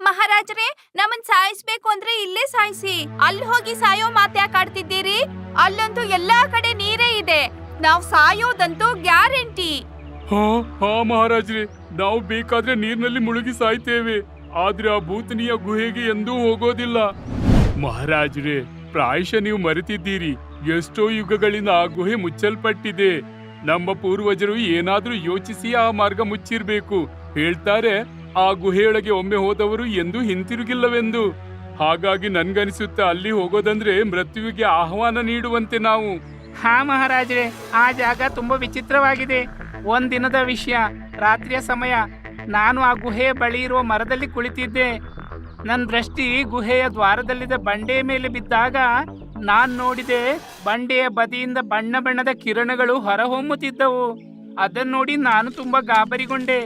ಮಹಾರಾಜರೇ, ನಮ್ಮನ್ ಸಾಯಿಸ್ಬೇಕು ಅಂದ್ರೆ ಇಲ್ಲೇ ಸಾಯಿಸಿ. ಅಲ್ಲಿ ಹೋಗಿ ಸಾಯೋ ಮಾತ್ಯಾಕ್ ಆಡ್ತಿದ್ದೀರಿ? ಅಲ್ಲಂತೂ ಎಲ್ಲಾ ಕಡೆ ನೀರೇ ಇದೆ. ನಾವ್ ಸಾಯೋದಂತೂ ಗ್ಯಾರಂಟಿ. ಹಾ ಹಾ ಮಹಾರಾಜ್ರೆ, ನಾವು ಬೇಕಾದ್ರೆ ನೀರಿನಲ್ಲಿ ಮುಳುಗಿ ಸಾಯ್ತೇವೆ, ಆದ್ರೆ ಆ ಭೂತನಿಯ ಗುಹೆಗೆ ಎಂದೂ ಹೋಗೋದಿಲ್ಲ. ಮಹಾರಾಜ್ರೆ, ಪ್ರಾಯಶಃ ನೀವು ಮರೆತಿದ್ದೀರಿ, ಎಷ್ಟೋ ಯುಗಗಳಿಂದ ಆ ಗುಹೆ ಮುಚ್ಚಲ್ಪಟ್ಟಿದೆ. ನಮ್ಮ ಪೂರ್ವಜರು ಏನಾದ್ರೂ ಯೋಚಿಸಿ ಆ ಮಾರ್ಗ ಮುಚ್ಚಿರ್ಬೇಕು. ಹೇಳ್ತಾರೆ, ಆ ಗುಹೆಯೊಳಗೆ ಒಮ್ಮೆ ಹೋದವರು ಎಂದೂ ಹಿಂತಿರುಗಿಲ್ಲವೆಂದು. ಹಾಗಾಗಿ ನನ್ಗನಿಸುತ್ತೆ ಅಲ್ಲಿ ಹೋಗೋದಂದ್ರೆ ಮೃತ್ಯುವಿಗೆ ಆಹ್ವಾನ ನೀಡುವಂತೆ ನಾವು. ಹಾ ಮಹಾರಾಜರೇ, ಆ ಜಾಗ ತುಂಬಾ ವಿಚಿತ್ರವಾಗಿದೆ. ಒಂದಿನದ ವಿಷಯ, ರಾತ್ರಿಯ ಸಮಯ, ನಾನು ಆ ಗುಹೆಯ ಬಳಿ ಇರುವ ಮರದಲ್ಲಿ ಕುಳಿತಿದ್ದೆ. ನನ್ನ ದೃಷ್ಟಿ ಗುಹೆಯ ದ್ವಾರದಲ್ಲಿದ್ದ ಬಂಡೆಯ ಮೇಲೆ ಬಿದ್ದಾಗ ನಾನ್ ನೋಡಿದೆ, ಬಂಡೆಯ ಬದಿಯಿಂದ ಬಣ್ಣ ಬಣ್ಣದ ಕಿರಣಗಳು ಹೊರಹೊಮ್ಮುತ್ತಿದ್ದವು. ಅದನ್ನ ನೋಡಿ ನಾನು ತುಂಬಾ ಗಾಬರಿಗೊಂಡೆ.